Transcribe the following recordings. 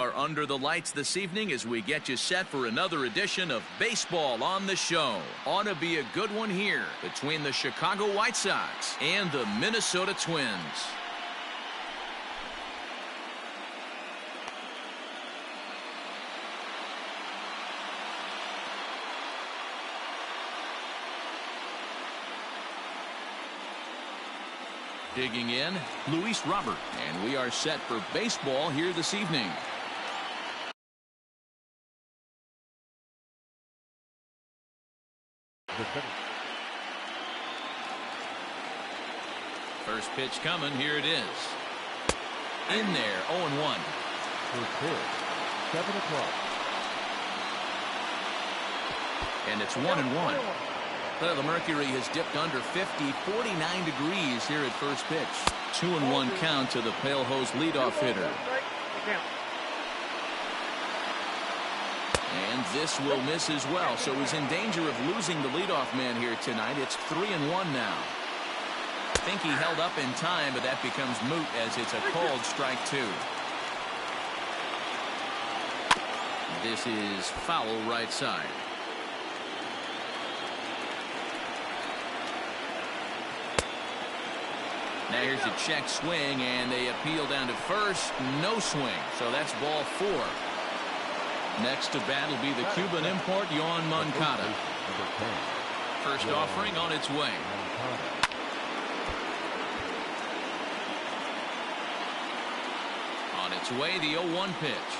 Are under the lights this evening as we get you set for another edition of Baseball on the Show. Ought to be a good one here between the Chicago White Sox and the Minnesota Twins. Digging in, Luis Robert, and we are set for baseball here this evening. First pitch coming, here it is. In there, 0-1. First pitch, 7 o'clock. And it's 1-1. Well, the mercury has dipped under 50, 49 degrees here at first pitch. 2-1 count to the Pale Hose leadoff hitter. And this will miss as well, so he's in danger of losing the leadoff man here tonight. It's 3-1 now. I think he held up in time, but that becomes moot as it's a called strike two. This is foul right side. Now here's a check swing, and they appeal down to first. No swing, so that's ball 4. Next to bat will be the Cuban import, Yoan Moncada. First offering on its way. On its way, the 0-1 pitch.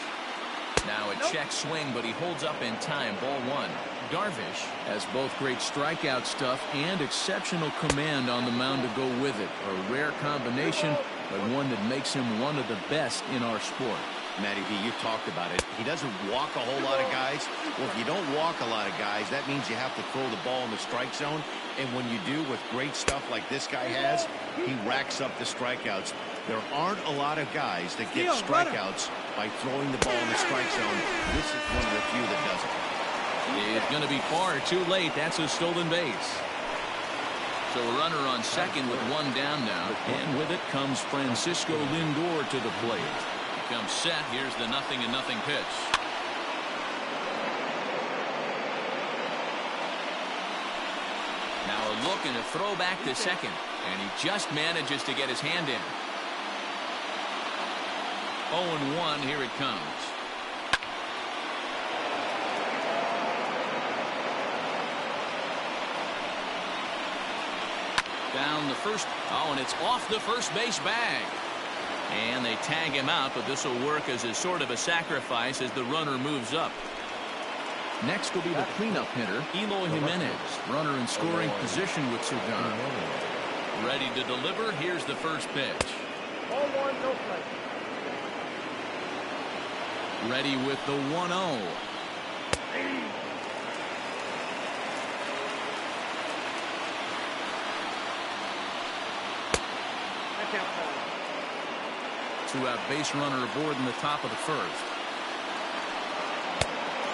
Now a check swing, but he holds up in time. Ball 1. Darvish has both great strikeout stuff and exceptional command on the mound to go with it. A rare combination, but one that makes him one of the best in our sport. Matty V, you talked about it. He doesn't walk a whole lot of guys. Well, if you don't walk a lot of guys, that means you have to throw the ball in the strike zone. And when you do with great stuff like this guy has, he racks up the strikeouts. There aren't a lot of guys that get strikeouts by throwing the ball in the strike zone. This is one of the few that does it. It's going to be far too late. That's a stolen base. So a runner on second with one down now. And with it comes Francisco Lindor to the plate. He comes set. Here's the 0-0 pitch. Now a look and a throw back to second. And he just manages to get his hand in. 0-1, here it comes. Down the first. Oh, and it's off the first base bag. And they tag him out, but this will work as a sort of a sacrifice as the runner moves up. Next will be the cleanup hitter, Eloy Jimenez. Runner in scoring position with Cigar. Ready to deliver. Here's the first pitch. 0-1, no play. Ready with the 1-0. Two-out base runner aboard in the top of the first.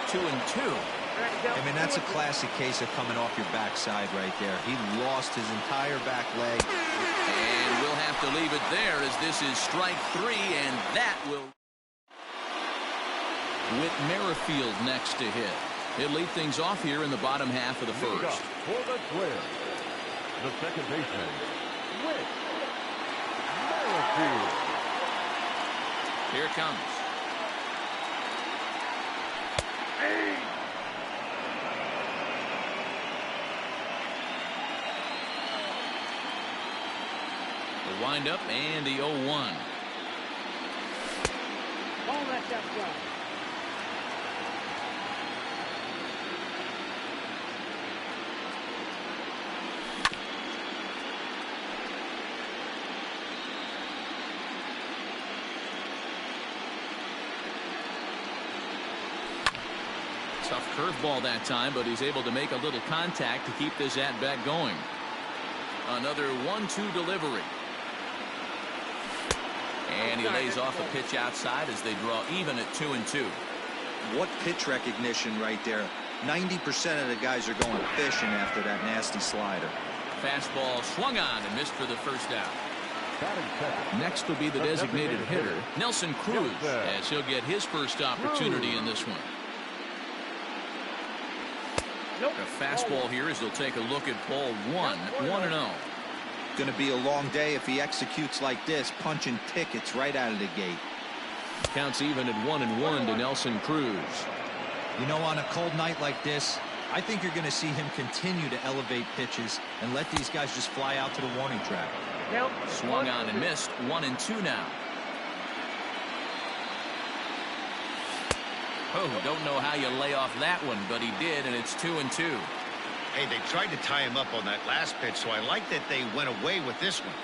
2-2. I mean, that's a classic case of coming off your backside right there. He lost his entire back leg. And we'll have to leave it there as this is strike 3, and that will. With Merrifield next to hit. He'll lead things off here in the bottom half of the first. For the Twins, the second baseman, Whit Merrifield. Here it comes. The windup and the 0-1. Don't let that go. Tough curveball that time, but he's able to make a little contact to keep this at-bat going. Another 1-2 delivery. And he lays off a pitch outside as they draw even at 2-2. What pitch recognition right there. 90% of the guys are going fishing after that nasty slider. Fastball swung on and missed for the first out. Next will be the designated hitter, Nelson Cruz, as he'll get his first opportunity in this one. A fastball here as they'll take a look at ball one, 1-0. Going to be a long day if he executes like this, punching tickets right out of the gate. Counts even at 1-1 to Nelson Cruz. You know, on a cold night like this, I think you're going to see him continue to elevate pitches and let these guys just fly out to the warning track. Swung on and missed, 1-2 now. Oh, don't know how you lay off that one, but he did, and it's 2-2. Hey, they tried to tie him up on that last pitch, so I like that they went away with this one.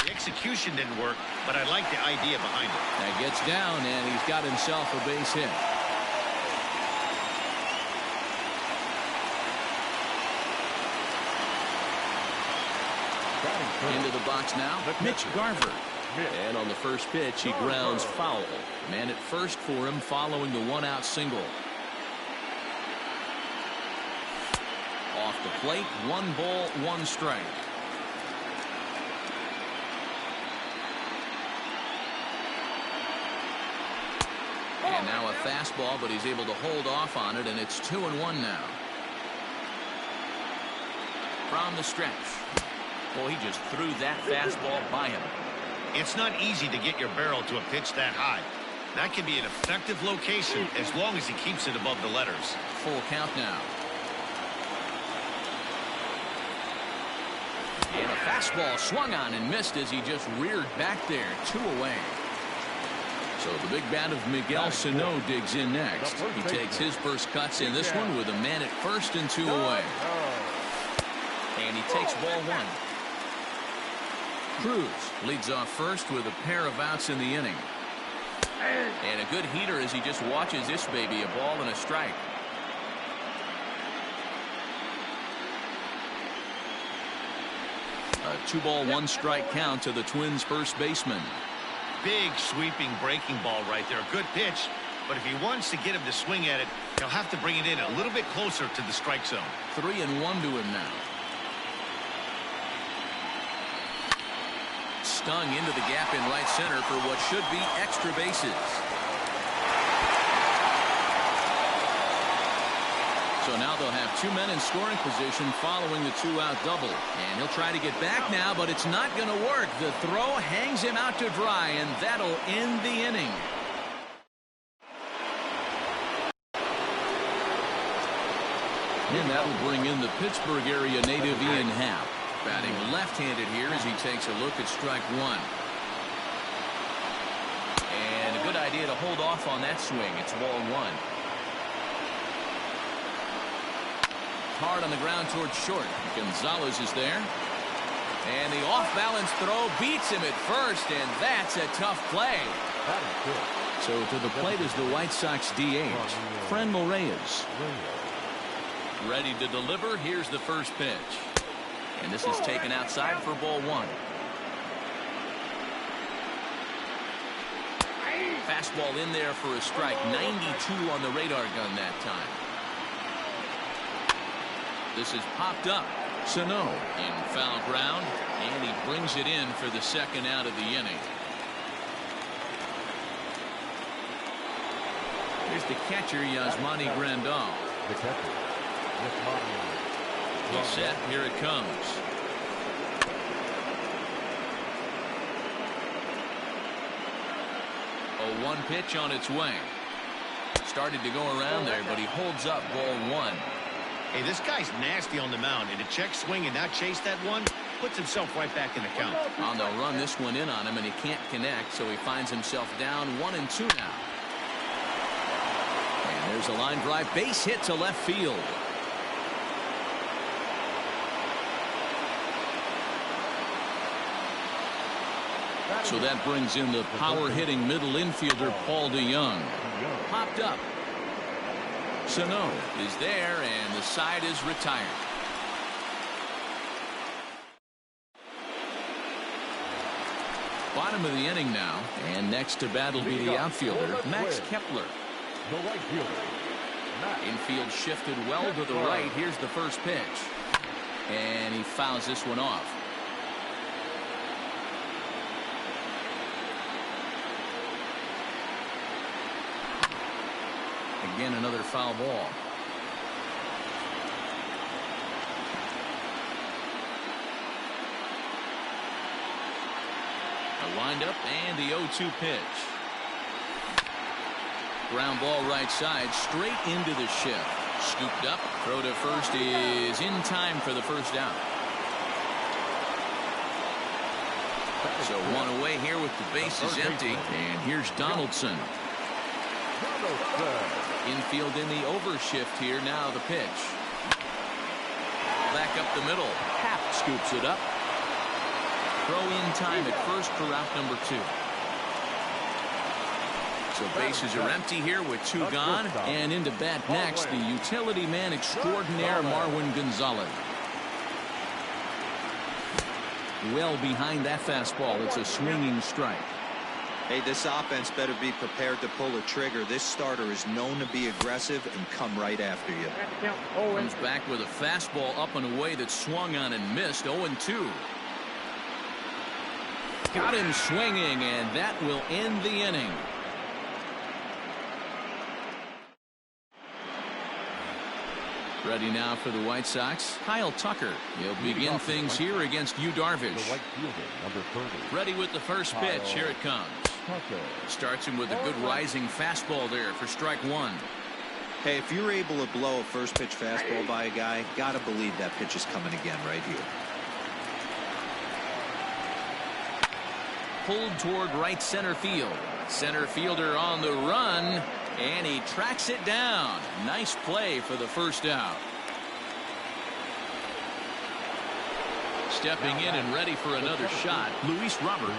The execution didn't work, but I like the idea behind it. That gets down, and he's got himself a base hit. Into the box now, Mitch Garver. And on the first pitch, he grounds foul. Man at first for him following the one-out single. Off the plate, 1 ball, 1 strike. And now a fastball, but he's able to hold off on it, and it's 2-1 now. From the stretch. Well, he just threw that fastball by him. It's not easy to get your barrel to a pitch that high. That can be an effective location as long as he keeps it above the letters. Full count now. And a fastball swung on and missed as he just reared back there. 2 away. So the big bat of Miguel Sano digs in next. He takes his first cuts in this one with a man at first and 2 away. And he takes ball 1. Cruz leads off first with a pair of outs in the inning. And a good heater as he just watches this baby, a ball and a strike. A 2-ball, 1 strike count to the Twins' first baseman. Big sweeping breaking ball right there. A good pitch, but if he wants to get him to swing at it, he'll have to bring it in a little bit closer to the strike zone. 3-1 to him now. Stung into the gap in right center for what should be extra bases. So now they'll have 2 men in scoring position following the 2-out double. And he'll try to get back now, but it's not going to work. The throw hangs him out to dry, and that'll end the inning. And that'll bring in the Pittsburgh area native Ian Happ. Batting left-handed here as he takes a look at strike 1. And a good idea to hold off on that swing. It's ball 1. Hard on the ground towards short. Gonzalez is there. And the off-balance throw beats him at first, and that's a tough play. So to the plate is the White Sox DH, Franmil Reyes. Ready to deliver. Here's the first pitch. And this is taken outside for ball 1. Fastball in there for a strike. 92 on the radar gun that time. This is popped up. Sano in foul ground, and he brings it in for the second out of the inning. Here's the catcher, Yasmani Grandal. The catcher, Yasmani. He's set. Here it comes. A 1 pitch on its way. Started to go around there, but he holds up ball 1. Hey, this guy's nasty on the mound, and to check swing and not chase that one puts himself right back in the count. Oh, they'll run this one in on him, and he can't connect, so he finds himself down 1-2 now. And there's a line drive base hit to left field. So that brings in the power-hitting middle infielder, Paul DeYoung. Popped up. Sano is there, and the side is retired. Bottom of the inning now, and next to bat will be the outfielder, Max Kepler. The right fielder. Infield shifted well to the right. Here's the first pitch. And he fouls this one off. Again, another foul ball. A windup and the 0-2 pitch. Ground ball right side, straight into the shift. Scooped up, throw to first is in time for the first out. So one away here with the bases empty, and here's Donaldson. Infield in the overshift here, now the pitch. Back up the middle, Happ scoops it up. Throw in time at first for out number 2. So bases are empty here with 2 gone, and into bat next, the utility man extraordinaire Marwin Gonzalez. Well behind that fastball. It's a swinging strike. Hey, this offense better be prepared to pull a trigger. This starter is known to be aggressive and come right after you. Comes back with a fastball up and away that swung on and missed. 0-2. Got him swinging, and that will end the inning. Ready now for the White Sox, Kyle Tucker. He'll begin things here against Yu Darvish. Ready with the first pitch. Here it comes. Starts him with a good rising fastball there for strike 1. Hey, if you're able to blow a first pitch fastball by a guy, gotta believe that pitch is coming again right here. Pulled toward right center field. Center fielder on the run. And he tracks it down. Nice play for the first out. Stepping in and ready for another shot, Luis Robert.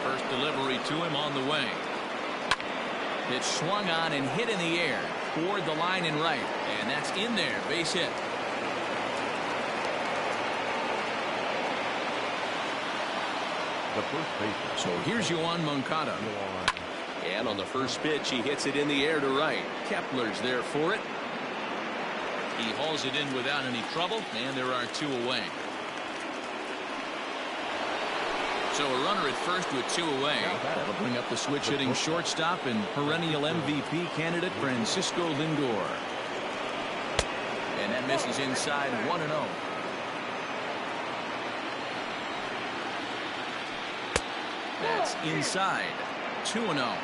First delivery to him on the way. It swung on and hit in the air toward the line and right. And that's in there. Base hit. So here's Yoan Moncada. And on the first pitch, he hits it in the air to right. Kepler's there for it. He hauls it in without any trouble, and there are 2 away. So a runner at first with 2 away. That'll bring up the switch-hitting shortstop and perennial MVP candidate Francisco Lindor. And that misses inside 1-0. That's inside 2-0.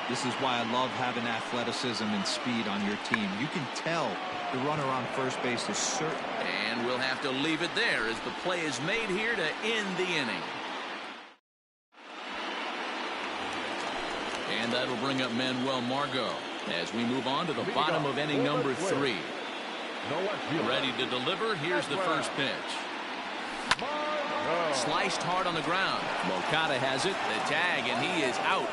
This is why I love having athleticism and speed on your team. You can tell the runner on first base is certain. And we'll have to leave it there as the play is made here to end the inning. And that'll bring up Manuel Margot as we move on to the bottom of inning number 3. Ready to deliver. Here's the first pitch. Sliced hard on the ground. Moncada has it. The tag, and he is out.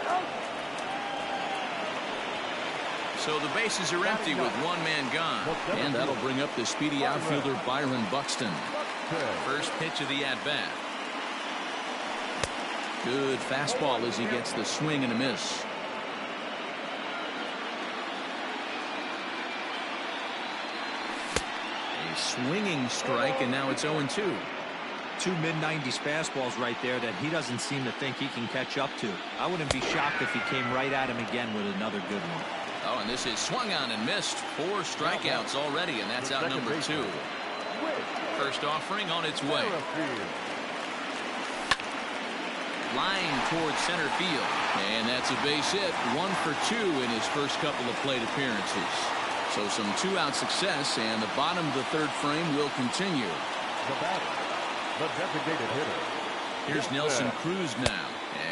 So the bases are empty with 1 man gone. And that'll bring up the speedy outfielder Byron Buxton. First pitch of the at-bat. Good fastball as he gets the swing and a miss. A swinging strike, and now it's 0-2. 2 mid-90s fastballs right there that he doesn't seem to think he can catch up to. I wouldn't be shocked if he came right at him again with another good one. Oh, and this is swung on and missed. 4 strikeouts already, and that's out number 2. First offering on its way. Line towards center field. And that's a base hit. 1 for 2 in his first couple of plate appearances. So some 2-out success, and the bottom of the 3rd frame will continue. The designated hitter. Here's Nelson Cruz now,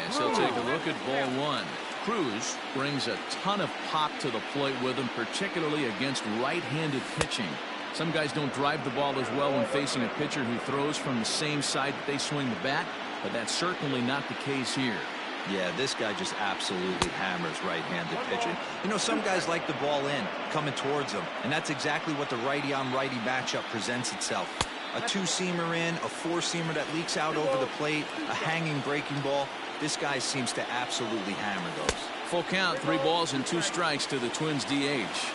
as he'll take a look at ball 1. Cruz brings a ton of pop to the plate with him, particularly against right-handed pitching. Some guys don't drive the ball as well when facing a pitcher who throws from the same side that they swing the bat, but that's certainly not the case here. Yeah, this guy just absolutely hammers right-handed pitching. You know, some guys like the ball in, coming towards them, and that's exactly what the righty-on-righty matchup presents itself. A 2-seamer in, a 4-seamer that leaks out over the plate, a hanging breaking ball. This guy seems to absolutely hammer those. Full count, 3 balls and 2 strikes to the Twins DH.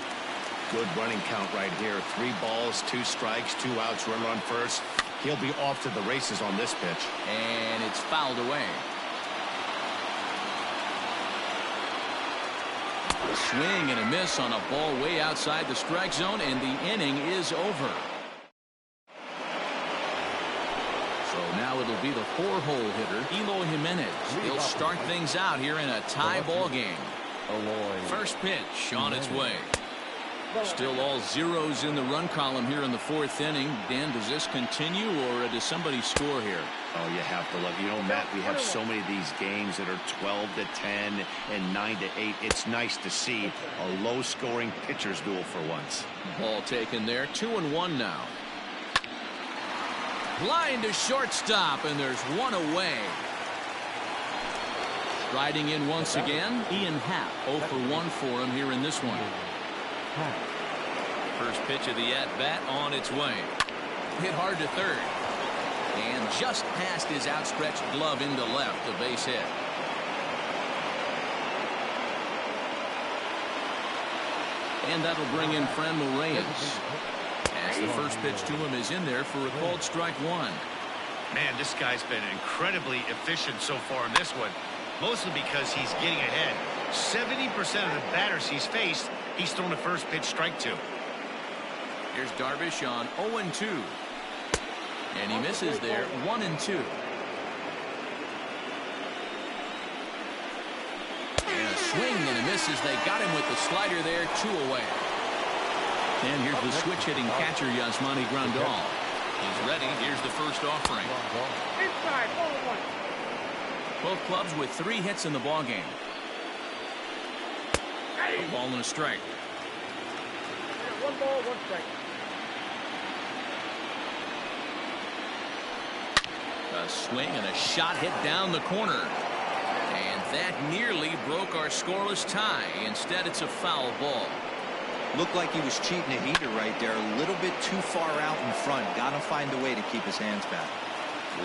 Good running count right here. 3 balls, 2 strikes, 2 outs, runner on first. He'll be off to the races on this pitch. And it's fouled away. A swing and a miss on a ball way outside the strike zone, and the inning is over. So now it'll be the 4-hole hitter, Eloy Jimenez. He'll start things out here in a tie ball game. First pitch on its way. Still all zeros in the run column here in the 4th inning. Dan, does this continue, or does somebody score here? Oh, you have to love, Matt, we have so many of these games that are 12-10 and 9-8. It's nice to see a low-scoring pitcher's duel for once. Ball taken there. 2-1 now. Line to shortstop, and there's one away. Striding in once again, Ian Happ. 0 for 1 for him here in this one. First pitch of the at-bat on its way. Hit hard to third. And just past his outstretched glove into left, a base hit. And that'll bring in Franmil Reyes. As the first pitch to him is in there for a called strike one. Man, this guy's been incredibly efficient so far in this one. Mostly because he's getting ahead. 70% of the batters he's faced, he's thrown a first pitch strike to. Here's Darvish on 0-2. And he misses there, 1-2. And a swing and a miss as they got him with the slider there, 2 away. And here's the switch-hitting catcher, Yasmani Grandal. He's ready. Here's the first offering. Inside, 0-1. Both clubs with 3 hits in the ballgame. A ball and a strike. 1 ball, 1 strike. A swing and a shot hit down the corner. And that nearly broke our scoreless tie. Instead, it's a foul ball. Looked like he was cheating a heater right there. A little bit too far out in front. Got to find a way to keep his hands back.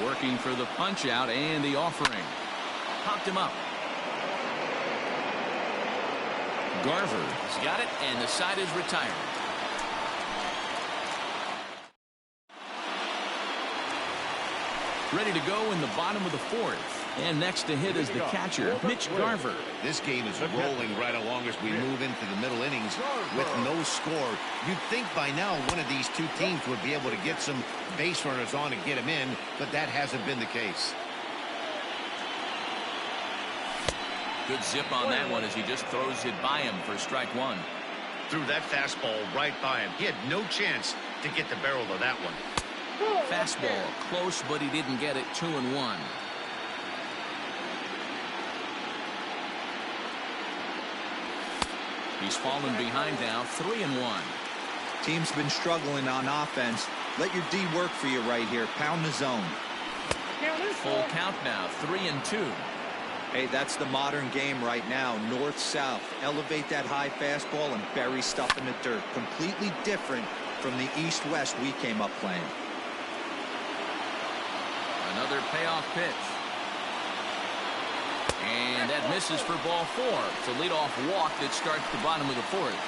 Working for the punch out and the offering. Popped him up. Garver's got it, and the side is retired. Ready to go in the bottom of the 4th. And next to hit is the catcher, Mitch Garver. This game is rolling right along as we move into the middle innings with no score. You'd think by now one of these two teams would be able to get some base runners on and get them in, but that hasn't been the case. Good zip on that one as he just throws it by him for strike one. Threw that fastball right by him. He had no chance to get the barrel of that one. Fastball close, but he didn't get it. 2-1. He's fallen behind now. 3-1. Team's been struggling on offense. Let your D work for you right here. Pound the zone. Full count now. 3-2. Hey, that's the modern game right now. North-south. Elevate that high fastball and bury stuff in the dirt. Completely different from the east-west we came up playing. Another payoff pitch. And that misses for ball 4. It's a leadoff walk that starts the bottom of the 4th.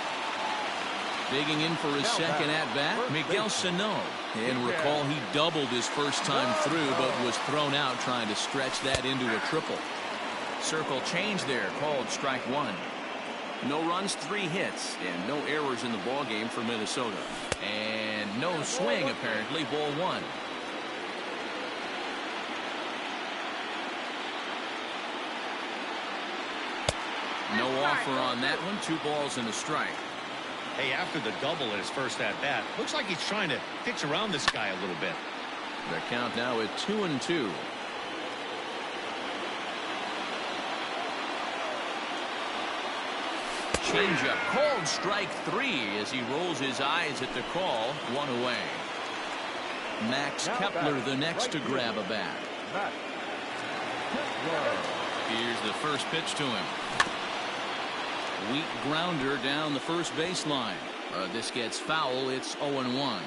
Digging in for his second at-bat, Miguel Sano. And recall he doubled his first time through, but was thrown out trying to stretch that into a triple. Circle change there, called strike one. No runs, 3 hits, and no errors in the ball game for Minnesota. And no swing, apparently, ball 1. No offer on that one. 2 balls and a strike. Hey, after the double in his first at-bat, looks like he's trying to pitch around this guy a little bit. The count now at 2-2. Changeup, called strike 3 as he rolls his eyes at the call. 1 away. Max Kepler the next to grab a bat. Here's the first pitch to him. Weak grounder down the first baseline. This gets foul. It's 0-1.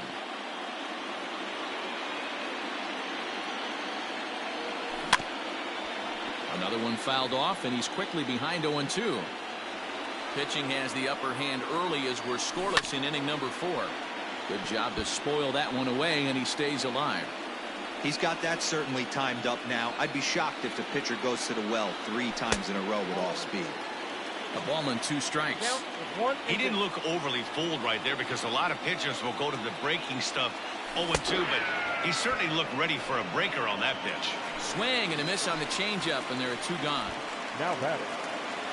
Another one fouled off, and he's quickly behind 0-2. Pitching has the upper hand early as we're scoreless in inning number 4. Good job to spoil that one away, and he stays alive. He's got that certainly timed up now. I'd be shocked if the pitcher goes to the well 3 times in a row with off speed. A ball and 2 strikes. Count is 1 He and didn't 2. look overly fooled right there because a lot of pitchers will go to the breaking stuff 0-2, but he certainly looked ready for a breaker on that pitch. Swing and a miss on the changeup, and there are 2 gone. Now batting,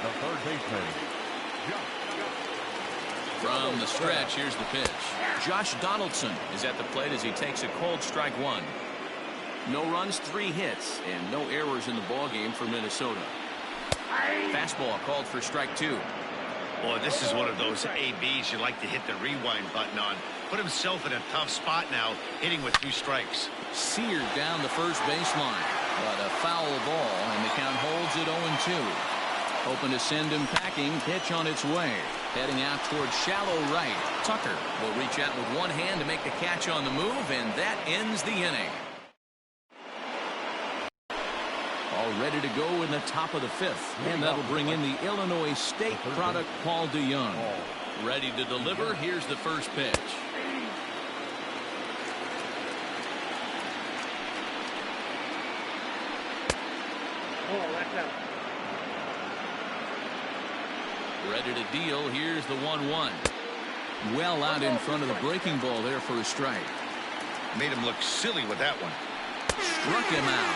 the third baseman, From the stretch, here's the pitch. Josh Donaldson is at the plate as he takes a cold strike 1. No runs, 3 hits, and no errors in the ballgame for Minnesota. Fastball called for strike 2. Boy, this is one of those ABs you like to hit the rewind button on. Put himself in a tough spot now, hitting with 2 strikes. Seared down the first baseline, but a foul ball, and the count holds it 0-2. Hoping to send him packing. Pitch on its way. Heading out towards shallow right. Tucker will reach out with one hand to make the catch on the move, and that ends the inning. All ready to go in the top of the 5th, and that'll bring in the Illinois State product, Paul DeYoung. Ready to deliver. Here's the first pitch. Oh, that's out. Ready to deal. Here's the 1-1. Well out in front of the breaking ball there for a strike. Made him look silly with that one. Struck him out.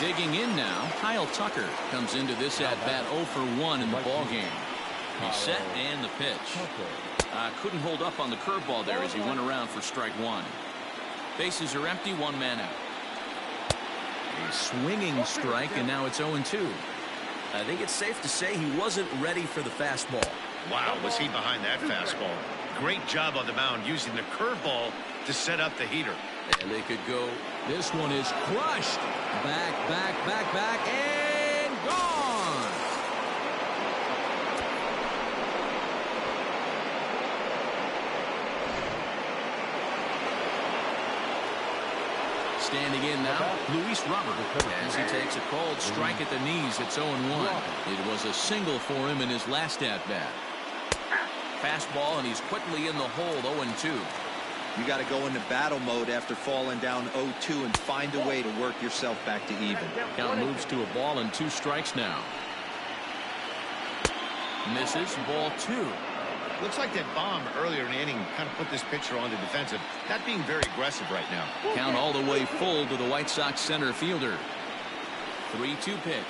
Digging in now, Kyle Tucker comes into this at-bat 0 for 1 in the ballgame. He's set and the pitch. Couldn't hold up on the curveball there as he went around for strike 1. Bases are empty, 1 man out. A swinging strike, and now it's 0-2. I think it's safe to say he wasn't ready for the fastball. Wow, was he behind that fastball. Great job on the mound using the curveball to set up the heater. And they could go. This one is crushed. Back, and gone. Standing in now, Luis Robert, as he takes a cold strike at the knees. It's 0-1. It was a single for him in his last at-bat. Fastball, and he's quickly in the hold, 0-2. You got to go into battle mode after falling down 0-2 and find a way to work yourself back to even. Count moves to a ball and 2 strikes now. Misses, ball 2. Looks like that bomb earlier in the inning kind of put this pitcher on the defensive. Not being very aggressive right now. Count all the way full to the White Sox center fielder. 3-2 pitch.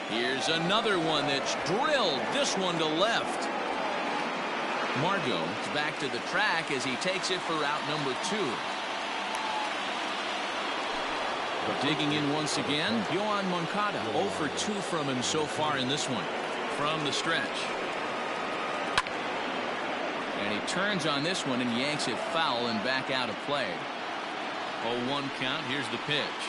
Here's another one that's drilled. This one to left. Margot is back to the track as he takes it for out number 2. Digging in once again, Yohan Moncada. 0 for 2 from him so far in this one. From the stretch. And he turns on this one and yanks it foul and back out of play. 0-1 count. Here's the pitch.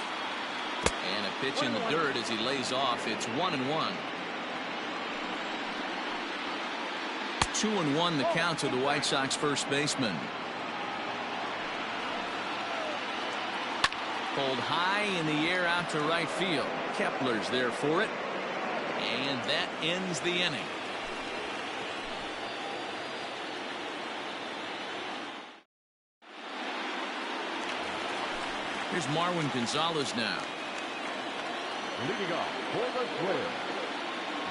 And a pitch in the dirt as he lays off. It's 1-1. 2-1 the count to the White Sox first baseman. Pulled high in the air out to right field. Kepler's there for it. And that ends the inning. Here's Marwin Gonzalez now. leading off for the Twins,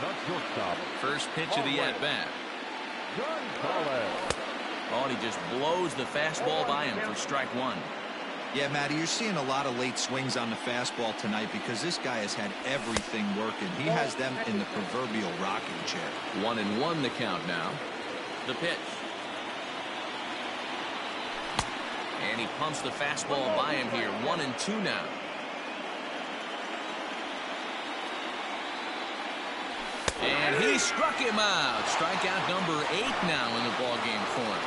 the shortstop. First pitch of the at-bat. Oh, and he just blows the fastball by him for strike 1. Yeah, Matty, you're seeing a lot of late swings on the fastball tonight because this guy has had everything working. He has them in the proverbial rocking chair. 1-1 the count now. The pitch. And he pumps the fastball by him here. 1-2 now. And he struck him out. Strikeout number 8 now in the ballgame for him.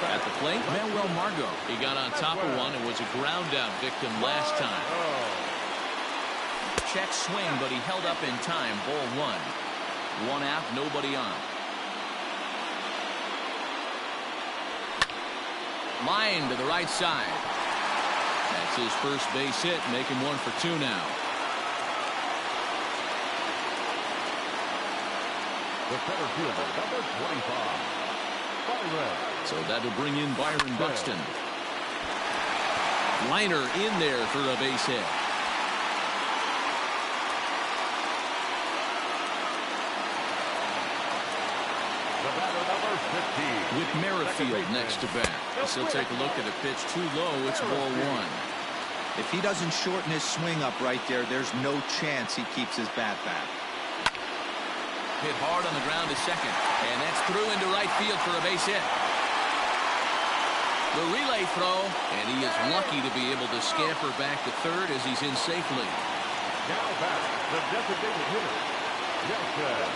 At the plate, Manuel Margot. He got on top of one and was a ground-out victim last time. Check swing, but he held up in time. Ball 1. 1 out, nobody on. Line to the right side. That's his first base hit, making 1 for 2 now. The center fielder, number 25. So that'll bring in Byron Buxton. Liner in there for a base hit. first 15. With Merrifield next to bat. As he'll take a look at a pitch too low. It's ball one. If he doesn't shorten his swing up right there, there's no chance he keeps his bat back. Hit hard on the ground to second. And that's through into right field for a base hit. The relay throw, and he is lucky to be able to scamper back to third as he's in safely. Now back, the designated hitter, Nelson Cruz.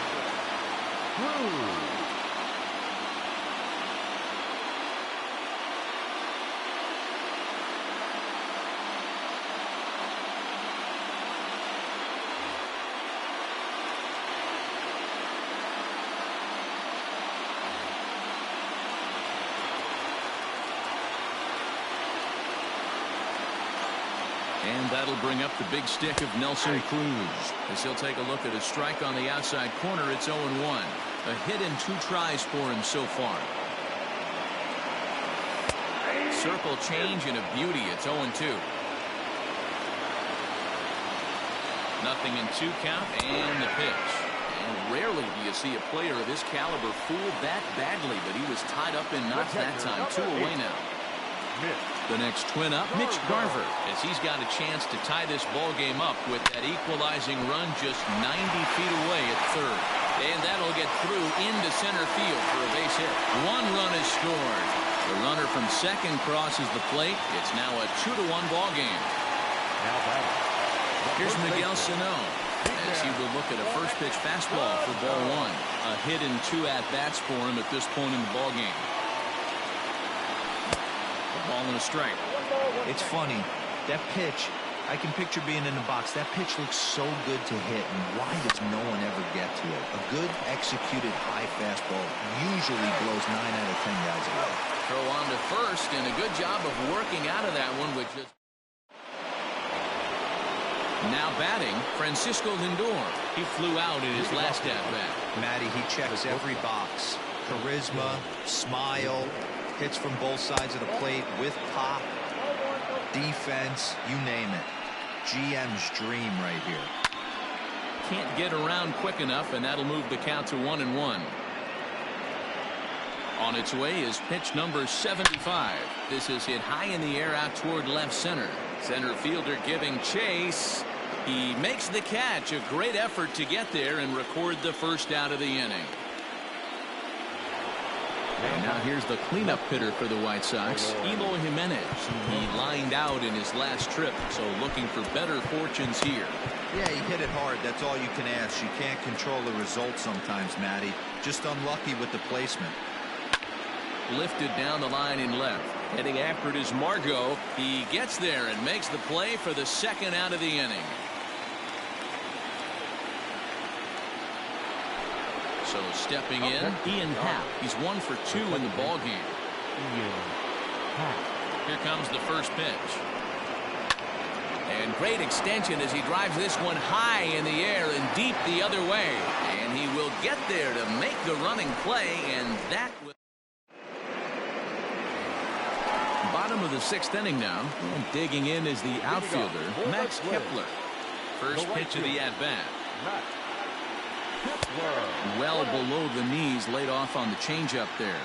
And that'll bring up the big stick of Nelson Cruz. As he'll take a look at a strike on the outside corner, it's 0-1. A hit in 2 tries for him so far. Circle change and a beauty. It's 0-2. Nothing in 2 count and the pitch. And rarely do you see a player of this caliber fooled that badly, but he was tied up in knots that time. 2 away now. The next twin up, Mitch Garver, as he's got a chance to tie this ball game up with that equalizing run just 90 feet away at third. And that'll get through into center field for a base hit. 1 run is scored. The runner from second crosses the plate. It's now a 2-1 ball game. Now batting. Here's Miguel Sano as he will look at a first pitch fastball for ball 1. A hit in 2 at-bats for him at this point in the ball game. Ball and a strike. It's funny. That pitch, I can picture being in the box. That pitch looks so good to hit, and why does no one ever get to it? A good executed high fastball usually blows 9 out of 10 guys away. Throw on to first, and a good job of working out of that one, which is now batting, Francisco Lindor. He flew out in his last at-bat. Matty, he checks every box. Charisma, smile, hits from both sides of the plate with pop, defense, you name it. GM's dream right here. Can't get around quick enough, and that'll move the count to 1-1. On its way is pitch number 75. This is hit high in the air out toward left center. Center fielder giving chase. He makes the catch. A great effort to get there and record the first out of the inning. And now here's the cleanup hitter for the White Sox, Eloy Jimenez. He lined out in his last trip, so looking for better fortunes here. Yeah, he hit it hard. That's all you can ask. You can't control the result sometimes, Matty. Just unlucky with the placement. Lifted down the line in left. Heading after it is Margot. He gets there and makes the play for the second out of the inning. So stepping in, Ian Happ. He's 1 for 2 in the ball game. Here comes the first pitch. And great extension as he drives this one high in the air and deep the other way. And he will get there to make the running play, and that will... Bottom of the 6th inning now. And digging in is the outfielder, Max Kepler. First pitch of the at-bat. Well below the knees, laid off on the changeup there.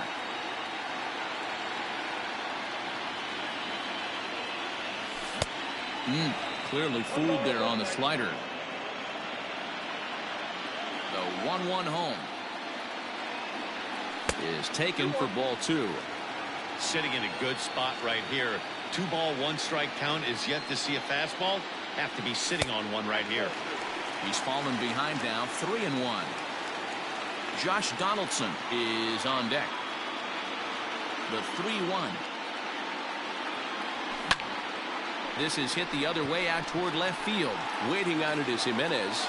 Clearly fooled there on the slider. The 1-1 home is taken for ball 2. Sitting in a good spot right here. 2 ball, 1 strike count is yet to see a fastball. Have to be sitting on one right here. He's fallen behind now, 3-1. Josh Donaldson is on deck. The 3-1. This is hit the other way out toward left field. Waiting on it is Jimenez.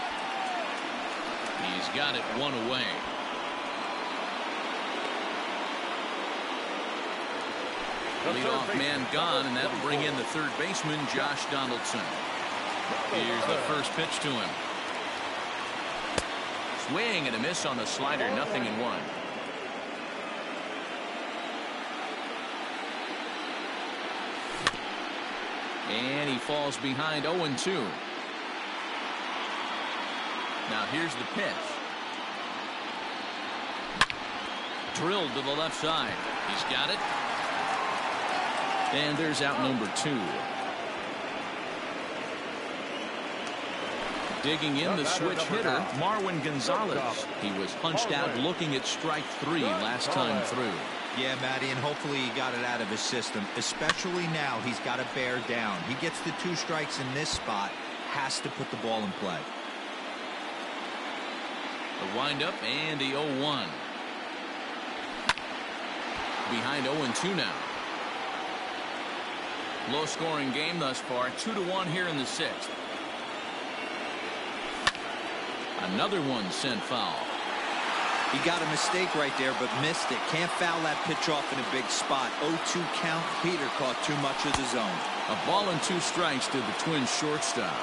He's got it 1 away. Leadoff man gone, and that'll bring in the third baseman, Josh Donaldson. Here's the first pitch to him. Swing and a miss on the slider, 0-1. And he falls behind 0-2. Now here's the pitch. Drilled to the left side. He's got it. And there's out number 2. Digging in the switch hitter, Marwin Gonzalez. He was hunched out looking at strike 3 last time through. Yeah, Matty, and hopefully he got it out of his system. Especially now, he's got to bear down. He gets the 2 strikes in this spot, has to put the ball in play. The windup and the 0-1. Behind 0-2 now. Low scoring game thus far. 2-1 here in the 6th. Another one sent foul. He got a mistake right there, but missed it. Can't foul that pitch off in a big spot. 0-2 count. Peter caught too much of the zone. A ball and 2 strikes to the Twins shortstop.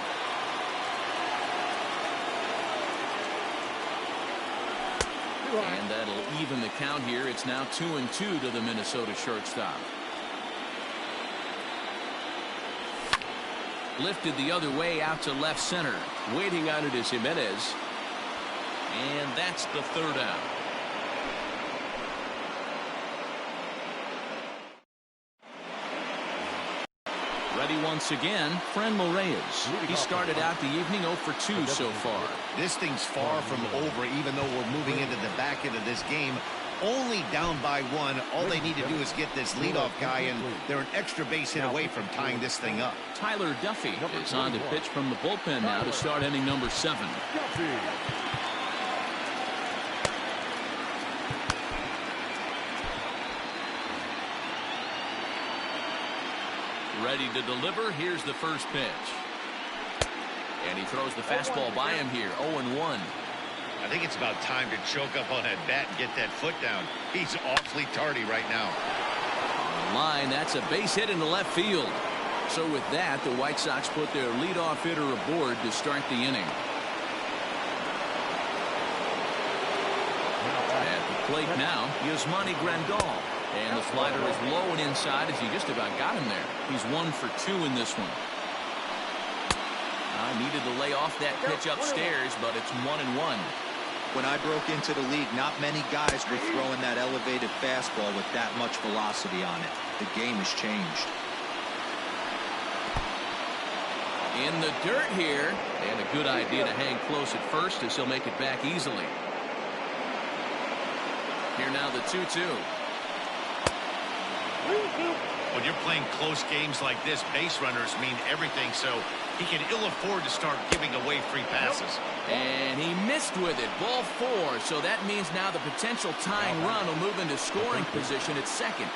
And that'll even the count here. It's now 2-2 to the Minnesota shortstop. Lifted the other way out to left center. Waiting on it is Jimenez. And that's the 3rd out. Ready once again, Franmil Reyes. He started out the evening 0 for 2 so far. This thing's far from over, even though we're moving into the back end of this game. Only down by 1. All they need to do is get this leadoff guy, and they're an extra base hit away from tying this thing up. Tyler Duffy is on to pitch from the bullpen now to start inning number 7. Ready to deliver. Here's the first pitch. And he throws the fastball by him here. 0-1. I think it's about time to choke up on that bat and get that foot down. He's awfully tardy right now. On the line, that's a base hit into left field. So with that, the White Sox put their leadoff hitter aboard to start the inning. At the plate now, Yasmani Grandal. And the slider is low and inside as he just about got him there. He's 1 for 2 in this one. I needed to lay off that pitch upstairs, but it's 1-1. When I broke into the league, not many guys were throwing that elevated fastball with that much velocity on it. The game has changed. In the dirt here, and a good idea to hang close at first as he'll make it back easily. Here now the 2-2. When you're playing close games like this, base runners mean everything, so he can ill afford to start giving away free passes. And he missed with it. Ball 4, so that means now the potential tying run will move into scoring position at second.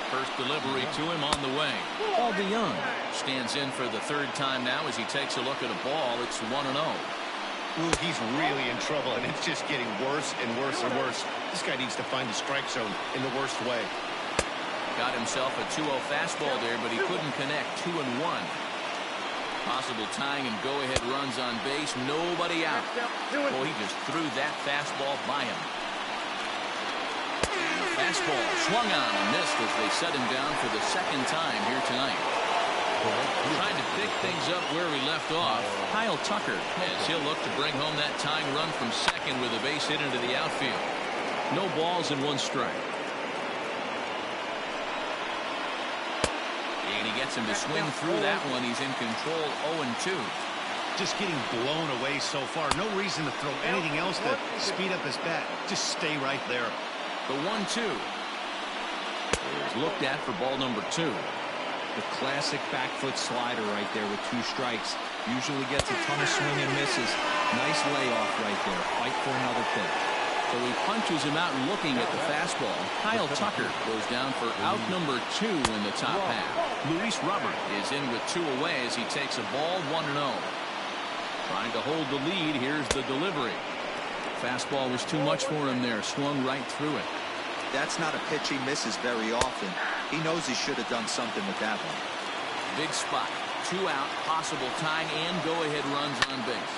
First delivery to him on the way. Paul DeYoung stands in for the 3rd time now as he takes a look at a ball. It's 1-0. Ooh, he's really in trouble, and it's just getting worse and worse and worse. This guy needs to find the strike zone in the worst way. Got himself a 2-0 fastball there, but he couldn't connect. 2-1. Possible tying and go-ahead runs on base. Nobody out. Boy, he just threw that fastball by him. The fastball swung on and missed as they set him down for the 2nd time here tonight. Trying to pick things up where we left off. Kyle Tucker, as he'll look to bring home that tying run from second with a base hit into the outfield. No balls and 1 strike. And he gets him to swing through that one. He's in control. 0-2. Just getting blown away so far. No reason to throw anything else to speed up his bat. Just stay right there. The 1-2 is looked at for ball number 2. The classic back foot slider right there with 2 strikes. Usually gets a ton of swing and misses. Nice layoff right there. Fight for another pitch. So he punches him out looking at the fastball. Kyle Tucker goes down for out number 2 in the top half. Luis Robert is in with 2 away as he takes a ball 1-0. Trying to hold the lead. Here's the delivery. Fastball was too much for him there. Swung right through it. That's not a pitch he misses very often. He knows he should have done something with that one. Big spot. 2 out. Possible tying and go-ahead runs on base.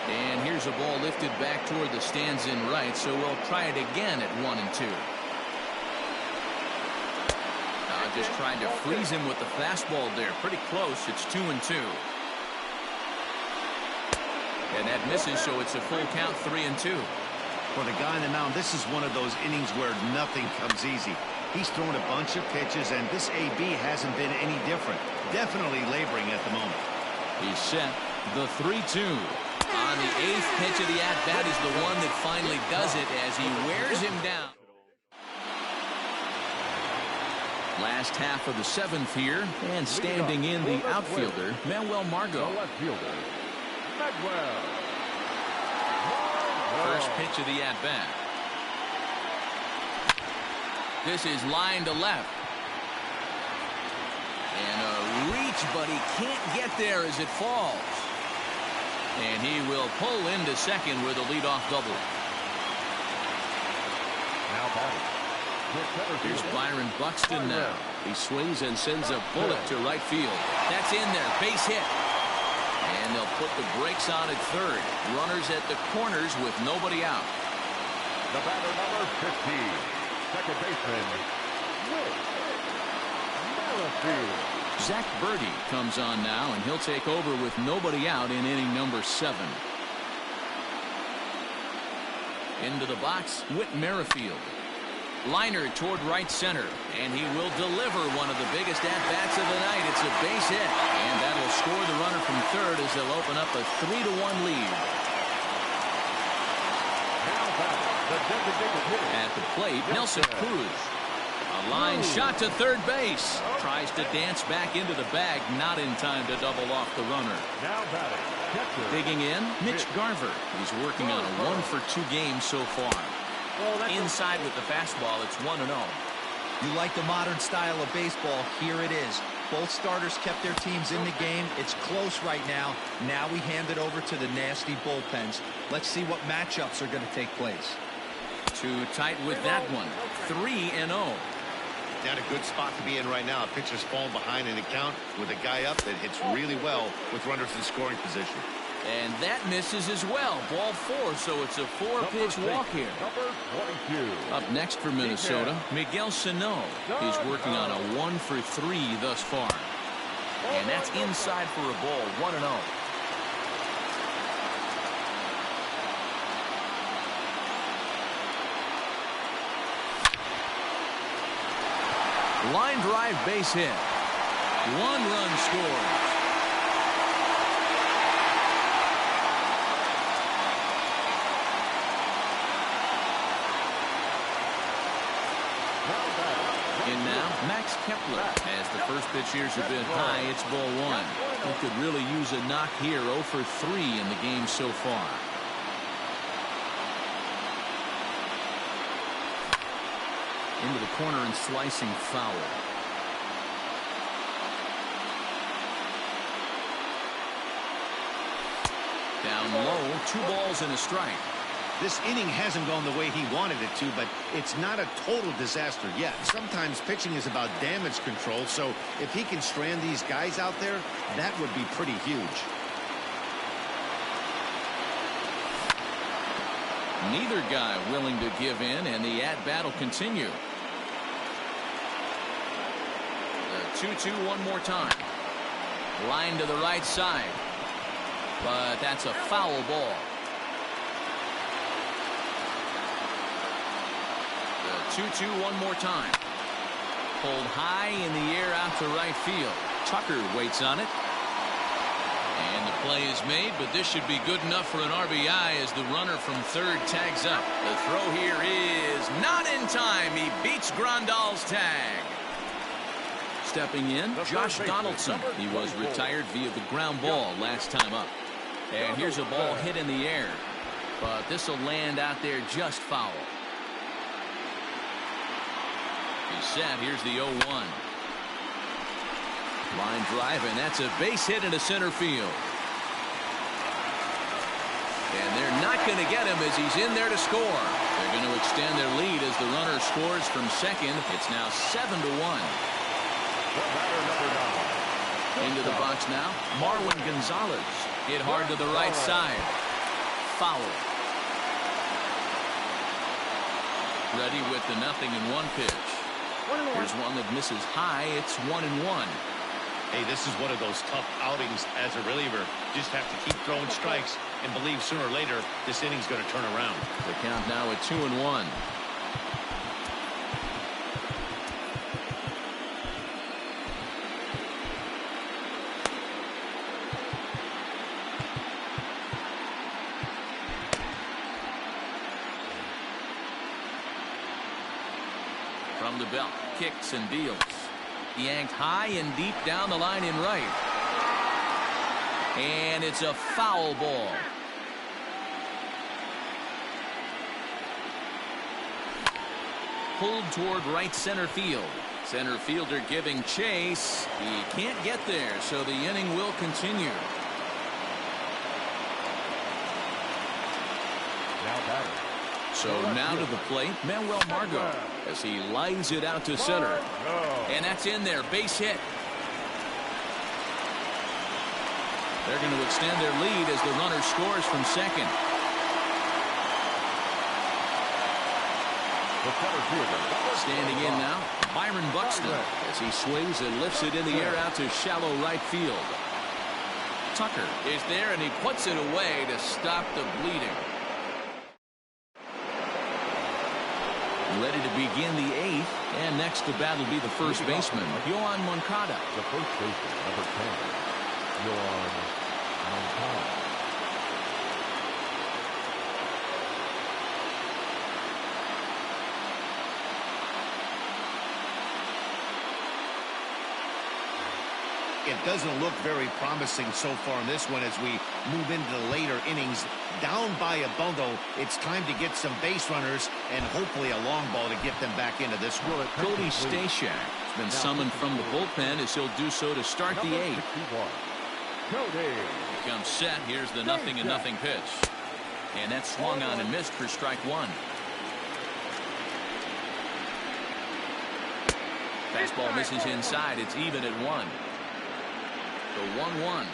And here's a ball lifted back toward the stands in right, so we'll try it again at 1-2. Just trying to freeze him with the fastball there. Pretty close. It's 2-2. And that misses, so it's a full count, 3-2. For the guy on the mound, this is one of those innings where nothing comes easy. He's thrown a bunch of pitches, and this AB hasn't been any different. Definitely laboring at the moment. He's set. The 3-2. On the 8th pitch of the at-bat is the one that finally does it as he wears him down. Last half of the 7th here, and standing in the outfielder, Manuel Margot. The left fielder, Manuel. First pitch of the at-bat. This is line to left. And a reach, but he can't get there as it falls. And he will pull into second with a leadoff double. Now batting. Here's Byron Buxton now. He swings and sends a bullet to right field. That's in there. Base hit. And they'll put the brakes on at third. Runners at the corners with nobody out. The batter number 15. Second baseman, Whit Merrifield. Zach Birdie comes on now, and he'll take over with nobody out in inning number 7. Into the box, Whit Merrifield. Liner toward right center, and he will deliver one of the biggest at-bats of the night. It's a base hit, and that'll score the runner from third as they'll open up a 3-1 lead. At the plate, Nelson Cruz. A line shot to third base. Tries to dance back into the bag, not in time to double off the runner. Now batting. Digging in, Mitch Garver. He's working on a 1-for-2 game so far. Inside with the fastball, it's 1-0. You like the modern style of baseball? Here it is. Both starters kept their teams in the game. It's close right now. Now we hand it over to the nasty bullpens. Let's see what matchups are going to take place. Too tight with that one. 3-0. Down a good spot to be in right now. A pitcher's falling behind in the count with a guy up that hits really well with runners in scoring position. And that misses as well. Ball 4, so it's a 4-pitch walk here. Number 22. Up next for Minnesota, Miguel Sano. He's working on a 1-for-3 thus far. And that's inside for a ball, 1-0. Line drive base hit. 1 run scored. In now, Max Kepler. As the first pitch here's a bit high, it's ball 1. He could really use a knock here. 0-for-3 in the game so far. Into the corner and slicing foul. Down low, 2 balls and a strike. This inning hasn't gone the way he wanted it to, but it's not a total disaster yet. Sometimes pitching is about damage control, so if he can strand these guys out there, that would be pretty huge. Neither guy willing to give in, and the at-bat will continue. The 2-2 one more time. Line to the right side. But that's a foul ball. The 2-2 one more time. Pulled high in the air out to right field. Tucker waits on it. And the play is made, but this should be good enough for an RBI as the runner from third tags up. The throw here is not in time. He beats Grandal's tag. Stepping in, Josh Donaldson. He was retired via the ground ball last time up. And here's a ball hit in the air. But this will land out there just foul. He's set. Here's the 0-1. Line drive, and that's a base hit into center field. And they're not going to get him as he's in there to score. They're going to extend their lead as the runner scores from second. It's now 7-1. Into the box now, Marwin Gonzalez. Hit hard to the right side. Foul. Ready with the 0-1 pitch. Here's one that misses high. It's 1-1. Hey, this is one of those tough outings as a reliever. Just have to keep throwing strikes and believe sooner or later this inning's going to turn around. The count now at 2-1. From the belt, kicks and deals. Yanked high and deep down the line in right. And it's a foul ball. Pulled toward right center field. Center fielder giving chase. He can't get there, so the inning will continue. Now batter. So now to the plate, Manuel Margot, as he lines it out to center. And that's in there, base hit. They're going to extend their lead as the runner scores from second. Standing in now, Byron Buxton, as he swings and lifts it in the air out to shallow right field. Tucker is there, and he puts it away to stop the bleeding. Ready to begin the eighth, and next to bat will be the first baseman, Yoan Moncada. The first baseman, number 10, Yoan Moncada. It doesn't look very promising so far in this one as we move into the later innings. Down by a bundle, it's time to get some base runners and hopefully a long ball to get them back into this one. Cody Stashak has been summoned from the bullpen as he'll do so to start the eighth. Cody. He comes set. Here's the 0-0 pitch. And that's swung on and missed for strike one. Fastball misses inside. It's even at 1. The 1-1.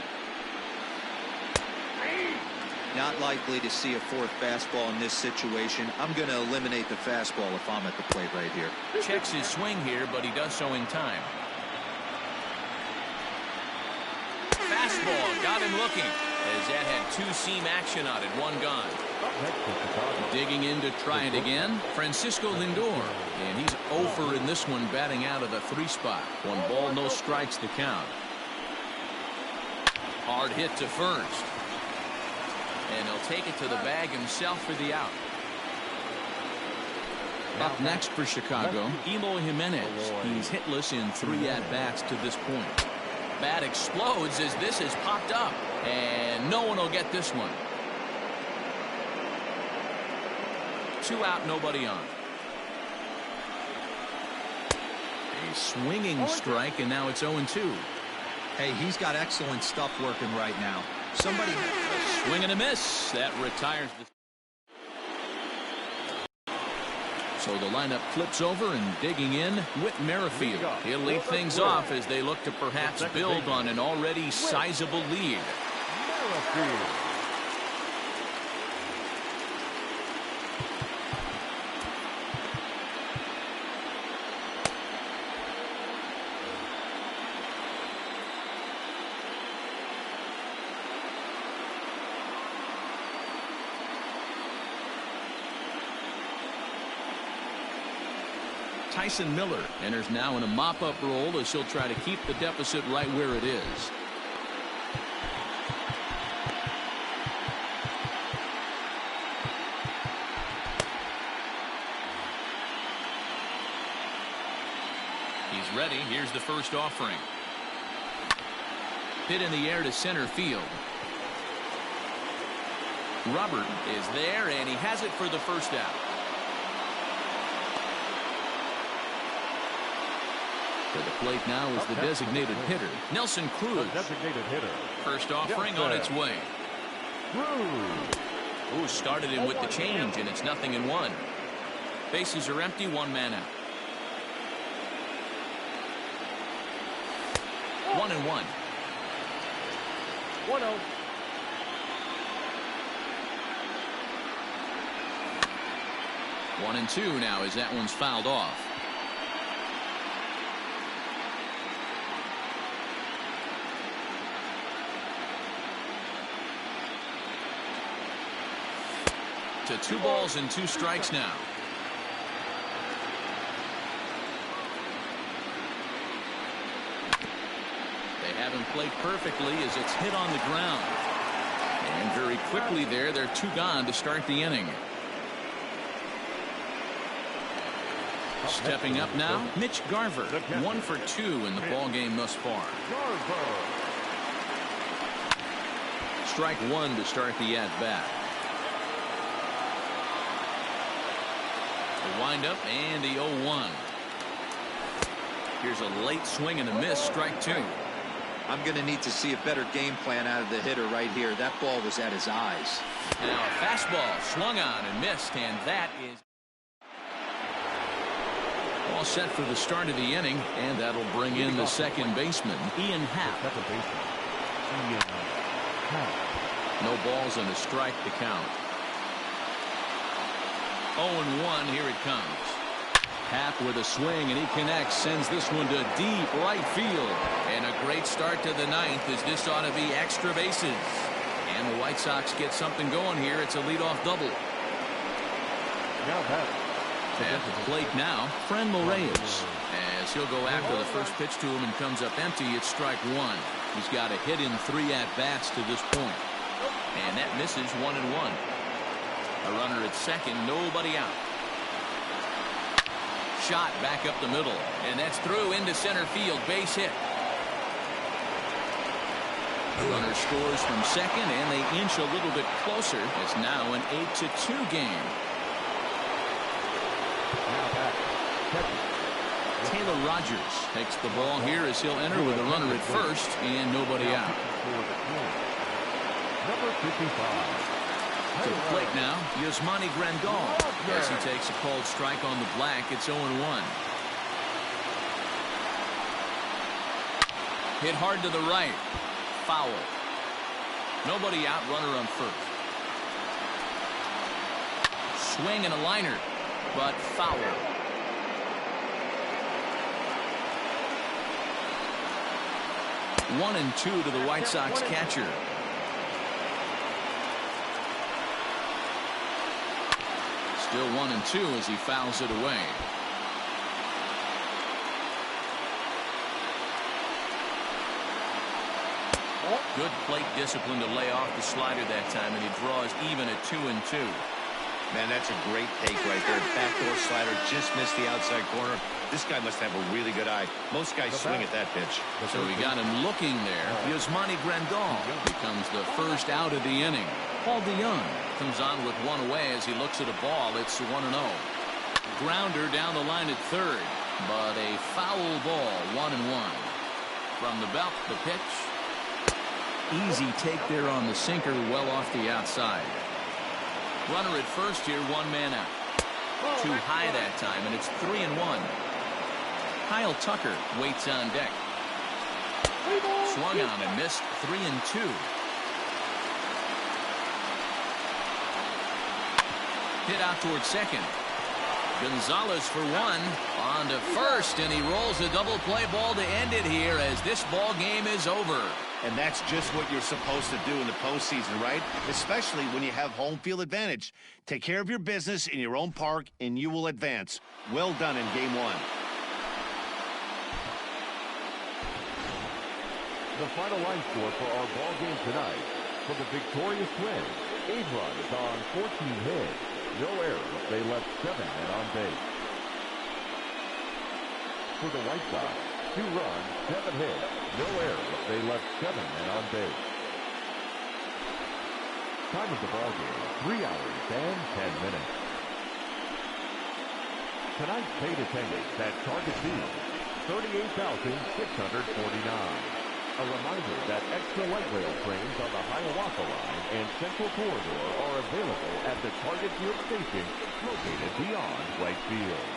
Not likely to see a fourth fastball in this situation. I'm going to eliminate the fastball if I'm at the plate right here. Checks his swing here, but he does so in time. Fastball got him looking, as that had two-seam action on it. One gone. Digging in to try it again, Francisco Lindor. And he's 0 in this one, batting out of the 3 spot. 1 ball, no strikes to count. Hard hit to first. And he'll take it to the bag himself for the out. Up next for Chicago, Eloy Jimenez. He's hitless in 3 at-bats to this point. Bat explodes as this has popped up. And no one will get this one. 2 out, nobody on. A swinging strike, and now it's 0-2. Hey, he's got excellent stuff working right now. Somebody swing and a miss. That retires the. So the lineup flips over, and digging in, Whit Merrifield. He'll lead things off as they look to perhaps build on an already sizable lead. Tyson Miller enters now in a mop-up role as he'll try to keep the deficit right where it is. He's ready. Here's the first offering. Hit in the air to center field. Robert is there, and he has it for the first out. To the plate now is the designated hitter, Nelson Cruz. Designated hitter. First offering on its way. Ooh, started him with the change, and it's 0-1. Bases are empty, 1 man out. 1-1. 1-0. One and two now as that one's fouled off. to 2 balls and 2 strikes now. They haven't played perfectly as it's hit on the ground. And very quickly there, they're 2 gone to start the inning. Stepping up now, Mitch Garver, 1 for 2 in the ball game thus far. Strike 1 to start the at-bat. The windup and the 0-1. Here's a late swing and a miss, strike 2. I'm going to need to see a better game plan out of the hitter right here. That ball was at his eyes. Now a fastball swung on and missed, and that is all set for the start of the inning, and that'll bring in the second baseman, Ian Happ. No balls and a strike to count. 0-1, here it comes. Happ with a swing, and he connects, sends this one to deep right field. And a great start to the 9th, as this ought to be extra bases. And the White Sox get something going here. It's a leadoff double. At the plate now, Franmil Reyes. As he'll go after the first pitch to him and comes up empty, it's strike 1. He's got a hit in 3 at-bats to this point. And that misses 1-1. A runner at second, nobody out. Shot back up the middle, and that's through into center field, base hit. The runner scores from second, and they inch a little bit closer. It's now an 8-2 game. Taylor Rogers takes the ball here as he'll enter with a runner at first and nobody out. Number 55. To the plate now, Yasmani Grandal. As he takes a called strike on the black, it's 0-1. Hit hard to the right. Foul. Nobody out, runner on first. Swing and a liner, but foul. 1-2 to the White Sox catcher. Still 1-2 as he fouls it away. Good plate discipline to lay off the slider that time, and he draws even at 2-2. Man, that's a great take right there. Backdoor slider just missed the outside corner. This guy must have a really good eye. Most guys swing at that pitch. So we got him looking there. Yasmani Grandal becomes the first out of the inning. Paul DeYoung comes on with 1 away as he looks at a ball. It's 1-0. Grounder down the line at third, but a foul ball, 1-1. From the belt, the pitch. Easy take there on the sinker, well off the outside. Runner at first here, 1 man out. Too high that time, and it's 3-1. Kyle Tucker waits on deck. Swung on and missed, 3-2. Hit out towards second. Gonzalez for 1. On to first, and he rolls a double play ball to end it here as this ball game is over. And that's just what you're supposed to do in the postseason, right? Especially when you have home field advantage. Take care of your business in your own park, and you will advance. Well done in Game 1. The final line score for our ball game tonight. For the victorious Twins, 8 runs on 14 hits. No errors. They left 7 men on base. For the White Sox, 2 runs, 7 hits. No errors. They left 7 men on base. Time of the ball game, 3 hours and 10 minutes. Tonight's paid attendance at Target Field, 38,649. A reminder that extra light rail trains on the Hiawatha Line and Central Corridor are available at the Target Field station located beyond right field.